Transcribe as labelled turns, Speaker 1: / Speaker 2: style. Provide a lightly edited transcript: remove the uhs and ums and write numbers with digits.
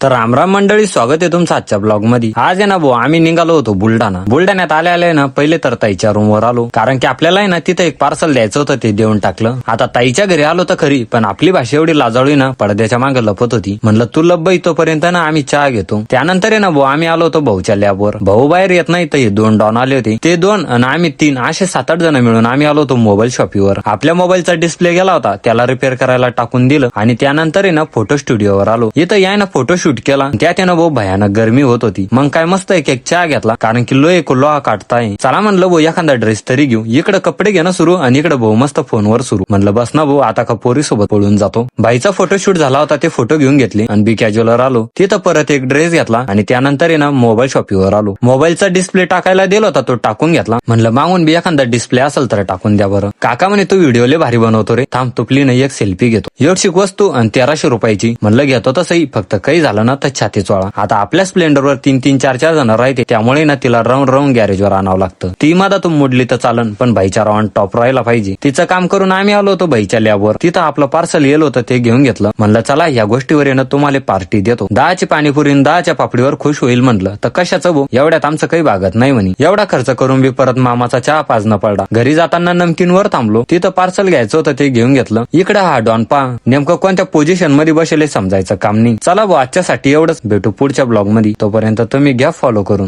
Speaker 1: तर रामराम मंडळी, स्वागत आहे तुमचं आजच्या ब्लॉग मध्ये। आज आहे ना भाऊ, आम्ही निघालो होतो बुलढाण्यात आले ना पहिले तर ताईच्या रूमवर आलो, कारण की आपल्याला आहे ना तिथे एक पार्सल द्यायचं होतं, ते देऊन टाकलं। आता ताईच्या घरी आलो तर खरी, पण आपली भाषा एवढी लाजाळू ना पडद्याच्या मागे लपत होती। म्हणलं तू लब्बई, तोपर्यंत ना आम्ही चहा घेतो। त्यानंतर आहे ना भाऊ आम्ही आलो होतो भाऊच्या लॅबवर। भाऊ बाहेर येत नाही तर हे 2 डॉन आले होते, ते 2 आणि आम्ही 3, असे 7-8 जण मिळून आम्ही आलो होतो मोबाईल शॉपीवर। आपल्या मोबाईलचा डिस्प्ले गेला होता, त्याला रिपेअर करायला टाकून दिलं आणि त्यानंतर आहे ना फोटो स्टुडिओवर आलो। इथं याय ना फोटो शूट केला, त्यात भाऊ भयानक गरमी होत होती। मग काय मस्त एक चहा घेतला, कारण की लोहे को लोहा काटताय। चला म्हणलं भाऊ एखादा ड्रेस तरी घेऊ। इकडे कपडे घेणं सुरू आणि इकडे भाऊ मस्त फोनवर सुरू। म्हणलं बस ना भाऊ, आता का पोरी सोबत पळून जातो। भाईचा फोटोशूट झाला होता, ते फोटो घेऊन घेतले आणि बी कॅज्युअलवर आलो। तिथं परत एक ड्रेस घेतला आणि त्यानंतर आहे ना मोबाईल शॉपीवर आलो। मोबाईलचा डिस्प्ले टाकायला दिला होता, तो टाकून घेतला। म्हणलं मागून बी एखादा डिस्प्ले असेल तर टाकून द्या बरं। काका म्हणे तू व्हिडिओ लय भारी बनवतो रे, थांब तुपली नाही एक सेल्फी घेतो। एवढी वस्तू आणि 1300 रुपयाची। म्हणलं घेतो तसंही, फक्त काही झालं ना तर छाती चोळा। आता आपल्या स्प्लेंडरवर 3-3, 4-4 जण राहते, त्यामुळे ना तिला राऊंड गॅरेजवर आणावं लागतं। ती मधातून मोडली तर चालन, पण भाईच्या ऑन टॉप राहायला पाहिजे। तिचं काम करून आम्ही आलो होतो भाईच्या लॅबवर। तिथं आपलं पार्सल येलं होतं, ते घेऊन घेतलं। म्हणलं चला या गोष्टीवर येणं तुम्हाला पार्टी देतो। 10ची पाणीपुरी 10च्या पापडीवर खुश होईल म्हणलं, तर कशाचं भाऊ, एवढ्यात आमचं काही भागत नाही म्हणे। एवढा खर्च करून बी परत मामाचा चहा पाजणं पडला। घरी जाताना नमकीनवर थांबलो, तिथं पार्सल घ्यायचं होतं, ते घेऊन घेतलं। इकडे हा डॉन पा नेमकं कोणत्या पोझिशन मध्ये बसले समजायचं काम नाही। चला भाऊ आजच्यासाठी एवढंच, भेटू पुढच्या ब्लॉग मध्ये, तोपर्यंत तुम्ही घ्या फॉलो करून।